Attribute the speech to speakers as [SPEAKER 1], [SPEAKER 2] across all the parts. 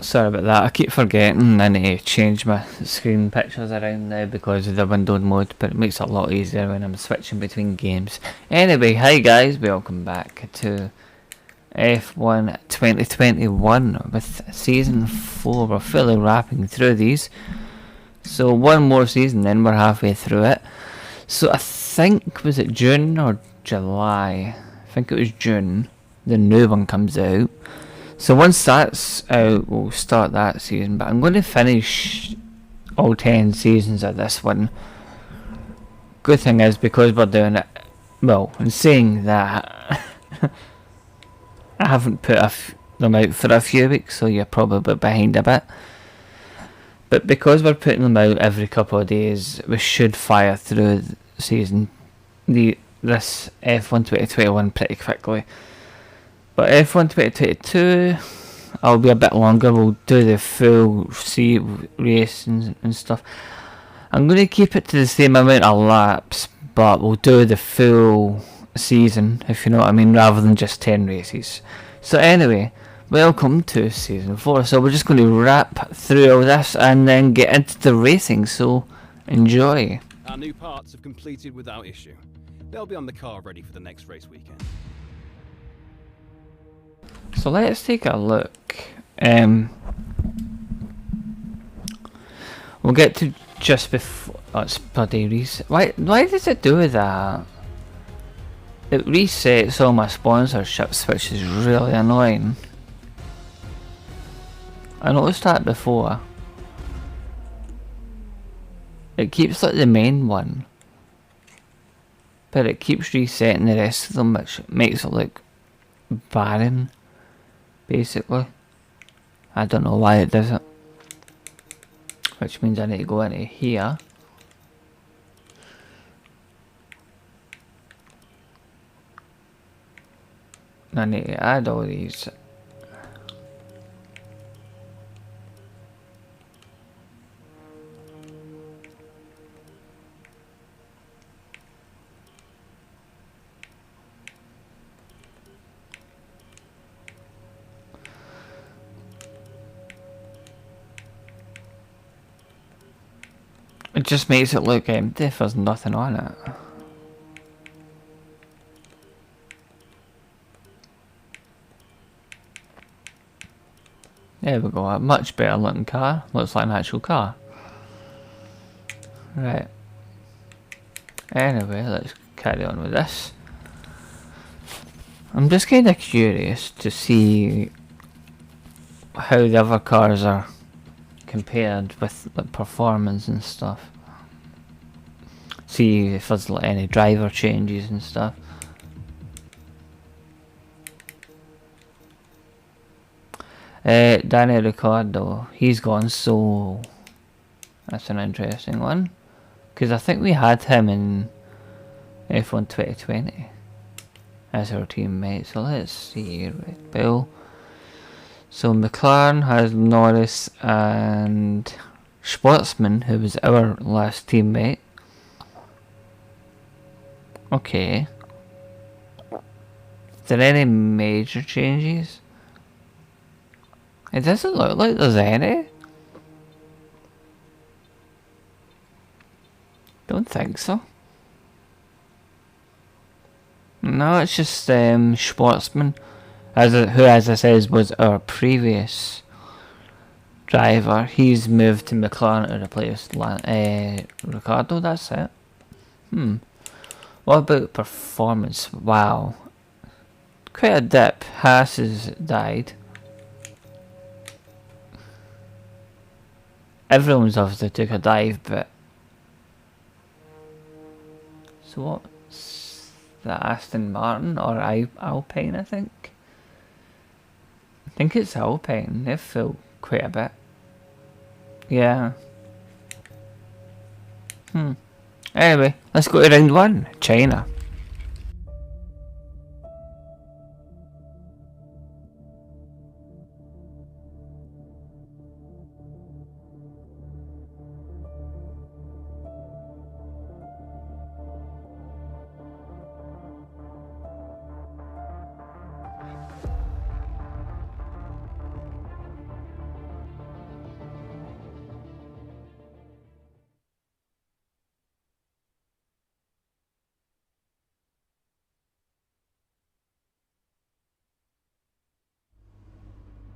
[SPEAKER 1] Sorry about that, I keep forgetting I need to change my screen pictures around now because of the windowed mode, but it makes it a lot easier when I'm switching between games. Anyway, hi guys, welcome back to F1 2021 with Season 4. We're fully wrapping through these. So one more season then, we're halfway through it. So I think, was it June or July? I think it was June, the new one comes out. So once that's out, we'll start that season. But I'm going to finish all 10 seasons of this one. Good thing is, because we're doing it, well, in saying that, I haven't put them out for a few weeks, so you're probably behind a bit. But because we're putting them out every couple of days, we should fire through this F1 2021 pretty quickly. But F1 2022, I'll be a bit longer. We'll do the full race and stuff. I'm going to keep it to the same amount of laps, but we'll do the full season, if you know what I mean, rather than just 10 races. So anyway, welcome to Season 4. So we're just going to wrap through all this and then get into the racing, so enjoy.
[SPEAKER 2] Our new parts have completed without issue. They'll be on the car ready for the next race weekend.
[SPEAKER 1] So let's take a look. We'll get to just before. Oh, it's bloody reset. Why does it do that? It resets all my sponsorships, which is really annoying. I noticed that before. It keeps like the main one, but it keeps resetting the rest of them, which makes it look barren. Basically, I don't know why it does it, which means I need to go into here and I need to add all these. It just makes it look empty if there's nothing on it. There we go, a much better looking car. Looks like an actual car. Right. Anyway, let's carry on with this. I'm just kind of curious to see how the other cars are compared with like performance and stuff. See if there's like any driver changes and stuff. Danny Ricciardo, he's gone solo. That's an interesting one, because I think we had him in F1 2020 as our teammate. So let's see, Red Bull. So McLaren has Norris and Sportsman, who was our last teammate. Okay. Is there any major changes? It doesn't look like there's any. Don't think so. No, it's just Sportsman, who, as I said, was our previous driver. He's moved to McLaren to replace Ricciardo. That's it. What about performance? Wow, quite a dip. Haas has died. Everyone's obviously took a dive, but so what's the Aston Martin or Alpine? I think it's Alpine. They've filled quite a bit. Yeah. Anyway, let's go to round 1. China.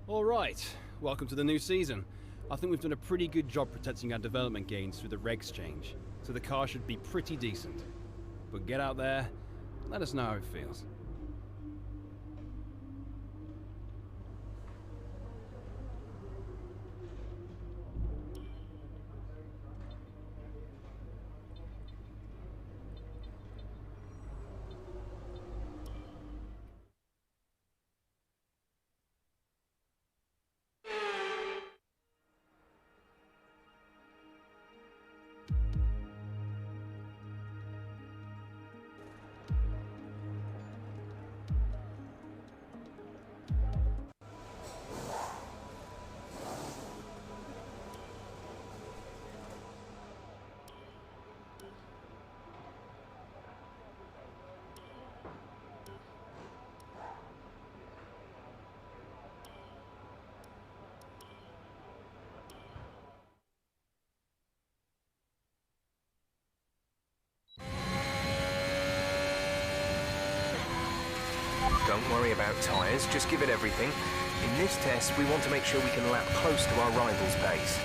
[SPEAKER 2] Alright, welcome to the new season. I think we've done a pretty good job protecting our development gains through the regs change, so the car should be pretty decent. But get out there, let us know how it feels.
[SPEAKER 3] Don't worry about tyres, just give it everything. In this test, we want to make sure we can lap close to our rival's pace.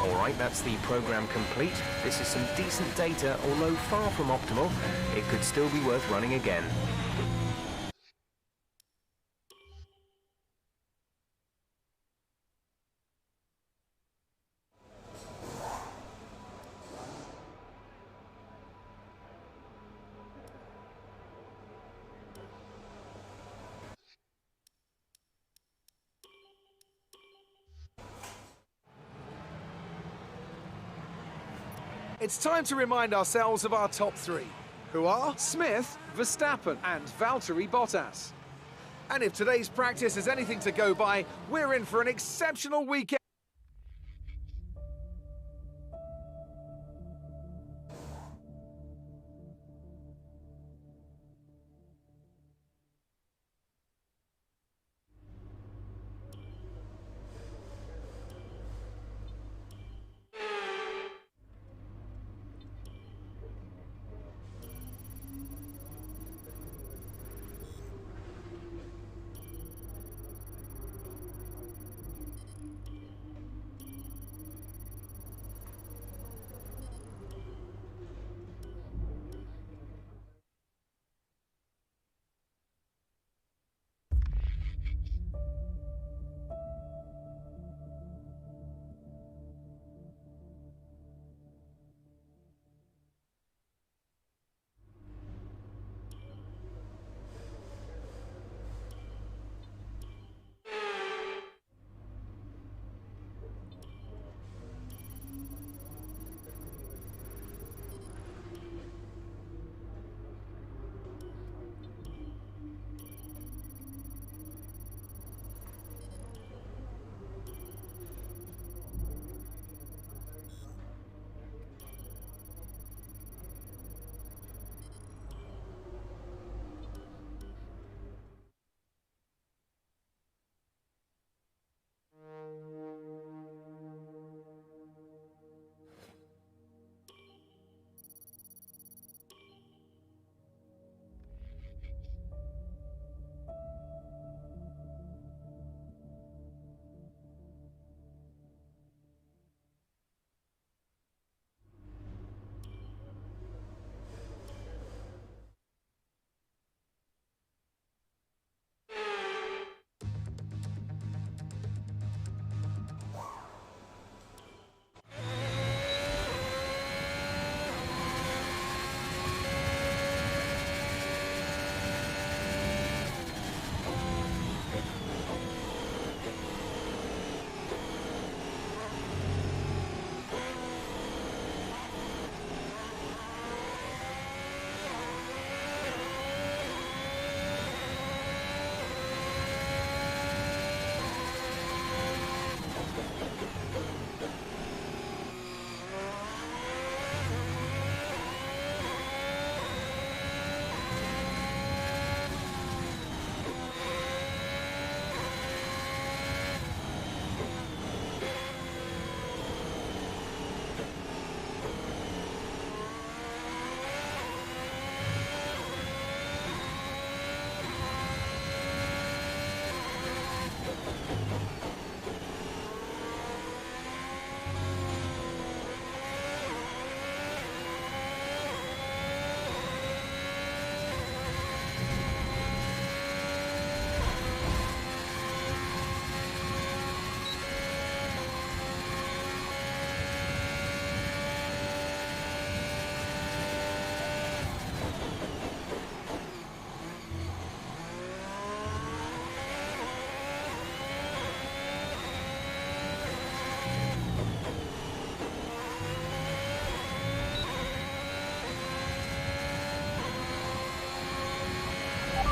[SPEAKER 3] Alright, that's the program complete. This is some decent data, although far from optimal. It could still be worth running again.
[SPEAKER 4] It's time to remind ourselves of our top three, who are Smith, Verstappen and Valtteri Bottas. And if today's practice is anything to go by, we're in for an exceptional weekend.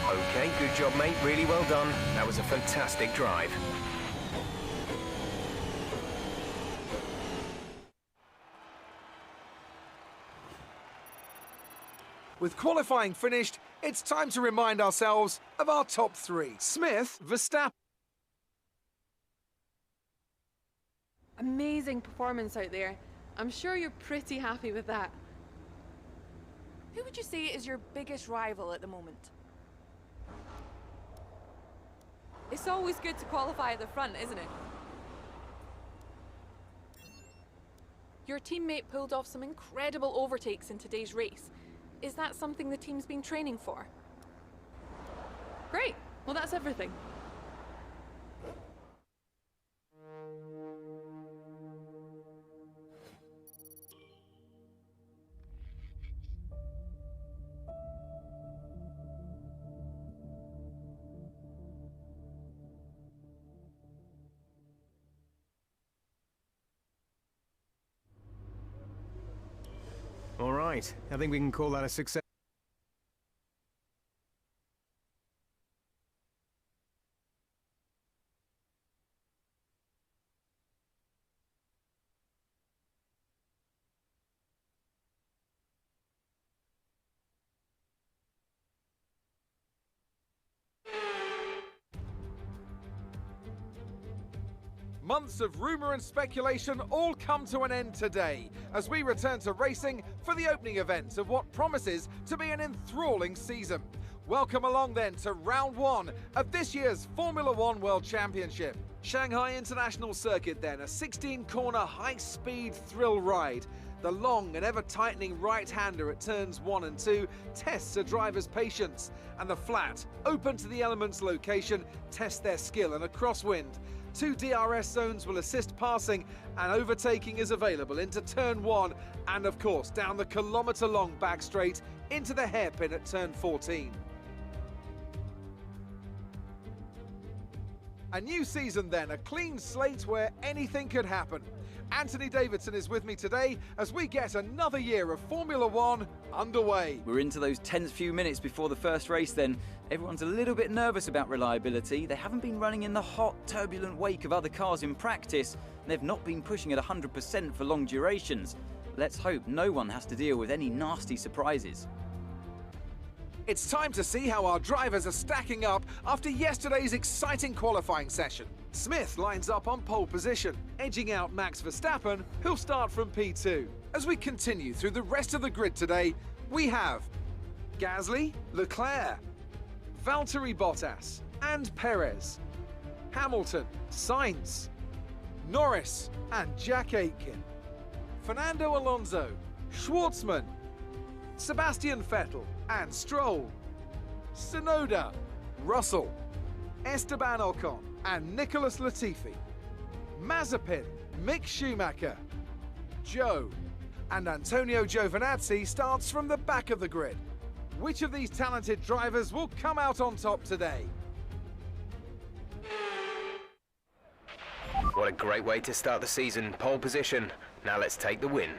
[SPEAKER 3] Okay, good job, mate. Really well done. That was a fantastic drive.
[SPEAKER 4] With qualifying finished, it's time to remind ourselves of our top three. Smith, Verstappen.
[SPEAKER 5] Amazing performance out there. I'm sure you're pretty happy with that.
[SPEAKER 6] Who would you say is your biggest rival at the moment?
[SPEAKER 5] It's always good to qualify at the front, isn't it?
[SPEAKER 6] Your teammate pulled off some incredible overtakes in today's race. Is that something the team's been training for?
[SPEAKER 5] Great. Well, that's everything.
[SPEAKER 3] All right, I think we can call that a success.
[SPEAKER 4] Months of rumour and speculation all come to an end today as we return to racing for the opening event of what promises to be an enthralling season. Welcome along then to round one of this year's Formula One World Championship. Shanghai International Circuit then, a 16-corner high-speed thrill ride. The long and ever-tightening right-hander at turns 1 and 2 tests a driver's patience, and the flat, open to the elements location tests their skill in a crosswind. 2 DRS zones will assist passing, and overtaking is available into turn 1 and of course down the kilometre-long back straight into the hairpin at turn 14. A new season then, a clean slate where anything could happen. Anthony Davidson is with me today as we get another year of Formula One underway.
[SPEAKER 7] We're into those tense few minutes before the first race then. Everyone's a little bit nervous about reliability. They haven't been running in the hot, turbulent wake of other cars in practice, and they've not been pushing at 100% for long durations. Let's hope no one has to deal with any nasty surprises.
[SPEAKER 4] It's time to see how our drivers are stacking up after yesterday's exciting qualifying session. Smith lines up on pole position, edging out Max Verstappen, who'll start from P2. As we continue through the rest of the grid today, we have Gasly, Leclerc, Valtteri Bottas and Perez, Hamilton, Sainz, Norris and Jack Aitken, Fernando Alonso, Schwartzman, Sebastian Vettel and Stroll, Tsunoda, Russell, Esteban Ocon and Nicholas Latifi, Mazepin, Mick Schumacher, Joe, and Antonio Giovinazzi starts from the back of the grid. Which of these talented drivers will come out on top today?
[SPEAKER 3] What a great way to start the season. Pole position. Now let's take the win.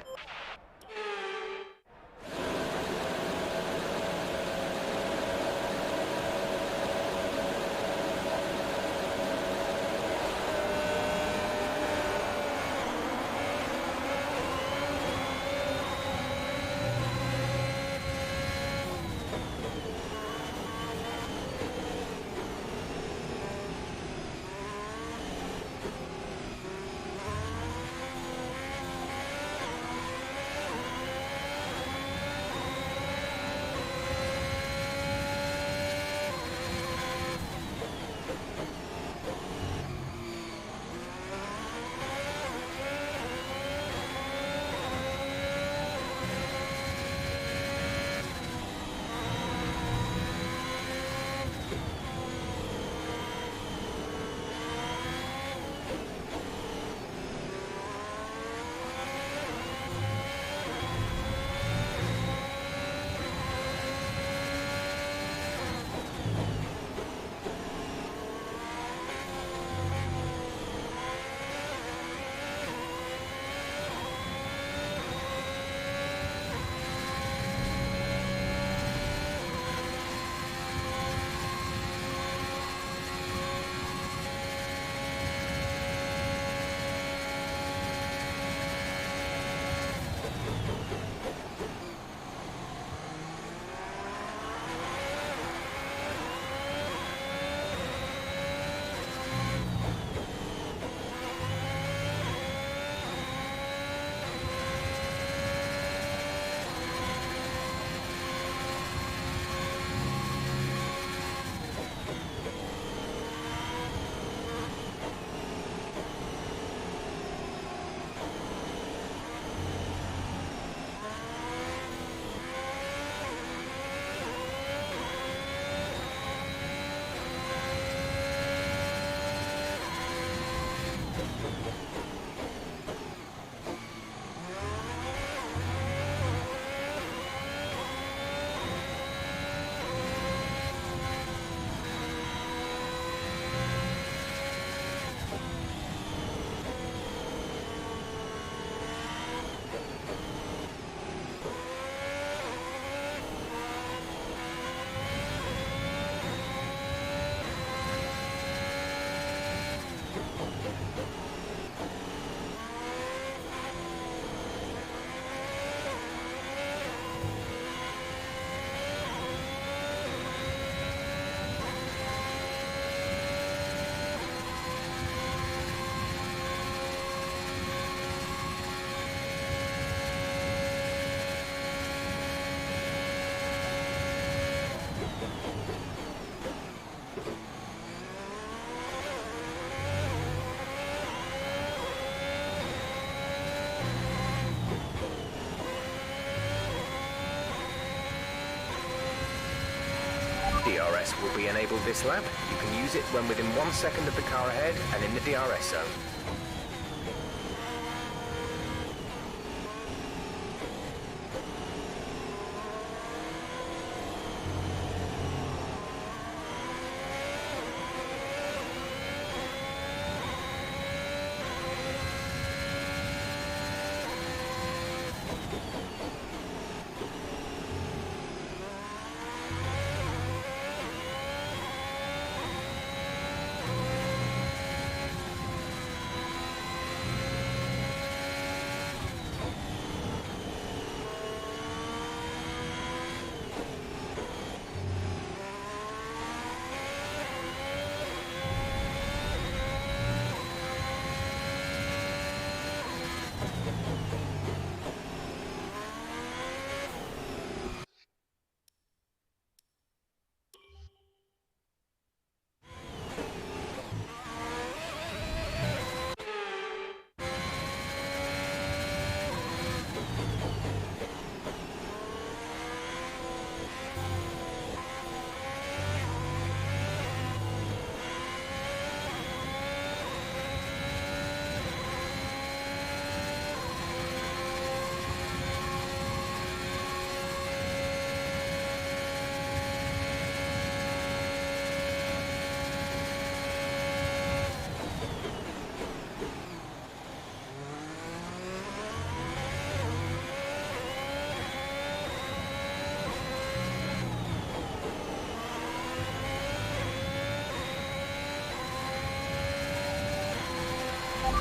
[SPEAKER 3] DRS will be enabled this lap. You can use it when within 1 second of the car ahead and in the DRS zone.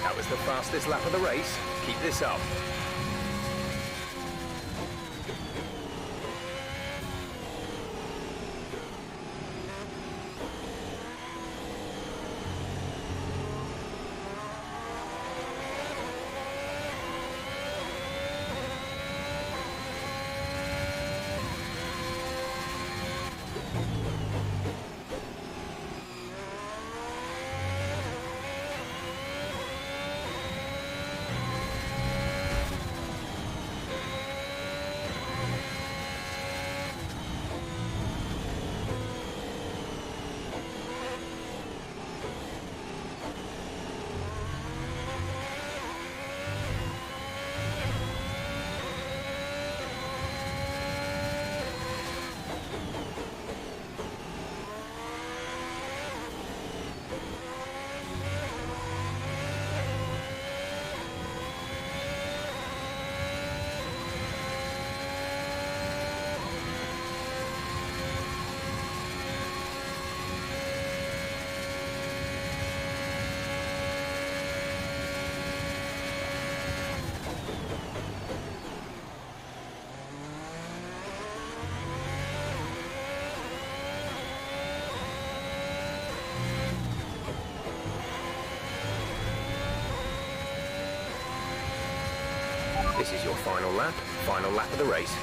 [SPEAKER 3] That was the fastest lap of the race. Keep this up. This is your final lap of the race.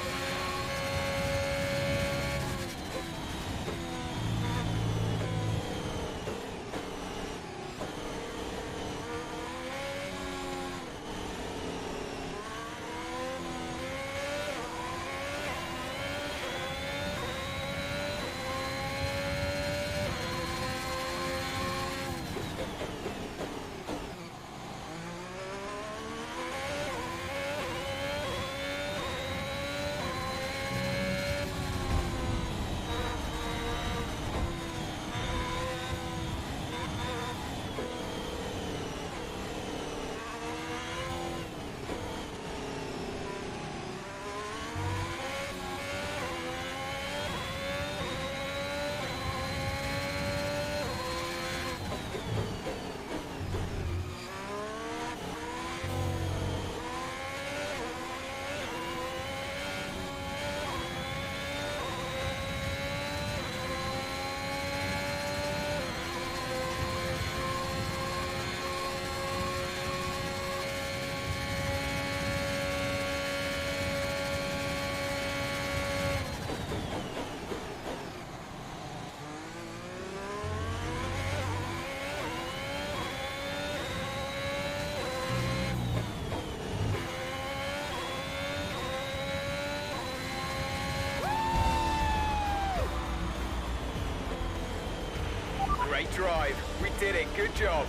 [SPEAKER 3] drive. We did it. Good job.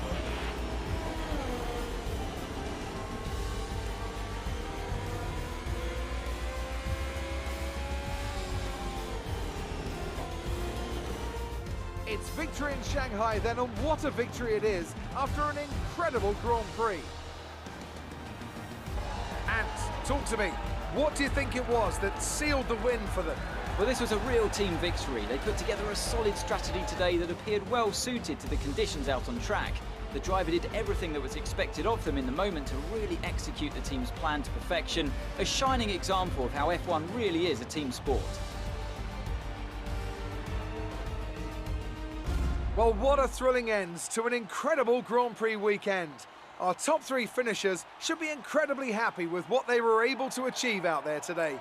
[SPEAKER 4] It's victory in Shanghai then, and what a victory it is after an incredible Grand Prix. And talk to me, what do you think it was that sealed the win for them?
[SPEAKER 7] Well, this was a real team victory. They put together a solid strategy today that appeared well suited to the conditions out on track. The driver did everything that was expected of them in the moment to really execute the team's plan to perfection. A shining example of how F1 really is a team sport.
[SPEAKER 4] Well, what a thrilling end to an incredible Grand Prix weekend. Our top 3 finishers should be incredibly happy with what they were able to achieve out there today.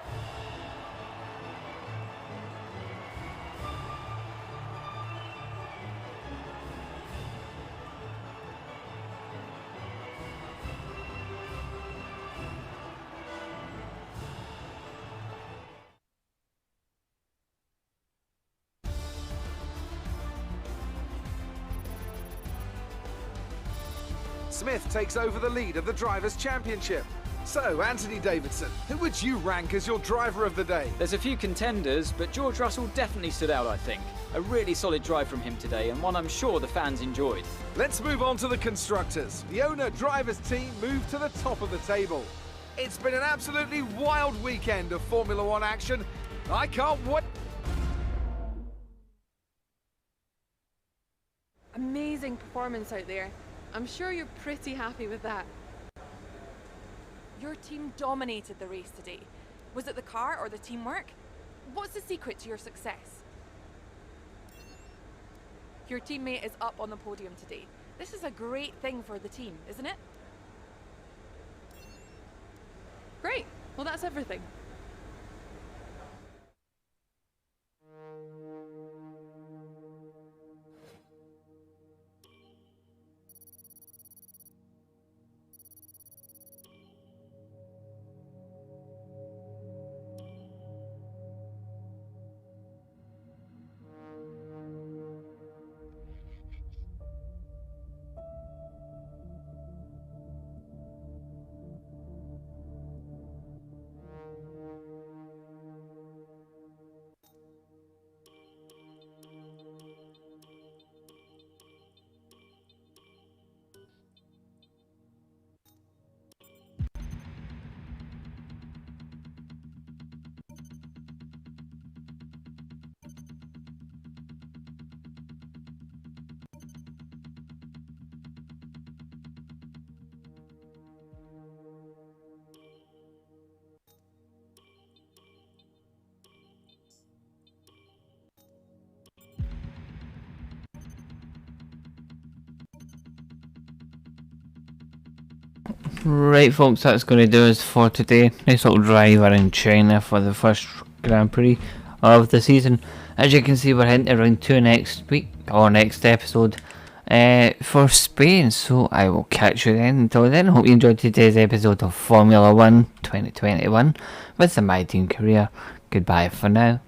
[SPEAKER 4] Smith takes over the lead of the Drivers' Championship. So, Anthony Davidson, who would you rank as your driver of the day?
[SPEAKER 7] There's a few contenders, but George Russell definitely stood out, I think. A really solid drive from him today, and one I'm sure the fans enjoyed.
[SPEAKER 4] Let's move on to the constructors. The owner-drivers team moved to the top of the table. It's been an absolutely wild weekend of Formula One action. I can't wait.
[SPEAKER 6] Amazing performance out there. I'm sure you're pretty happy with that. Your team dominated the race today. Was it the car or the teamwork? What's the secret to your success? Your teammate is up on the podium today. This is a great thing for the team, isn't it? Great. Well, that's everything.
[SPEAKER 1] Right folks, that's going to do us for today. Nice little drive around China for the first Grand Prix of the season. As you can see, we're heading to round 2 next week, or next episode, for Spain. So I will catch you then. Until then, hope you enjoyed today's episode of Formula 1 2021 with the My Team Career. Goodbye for now.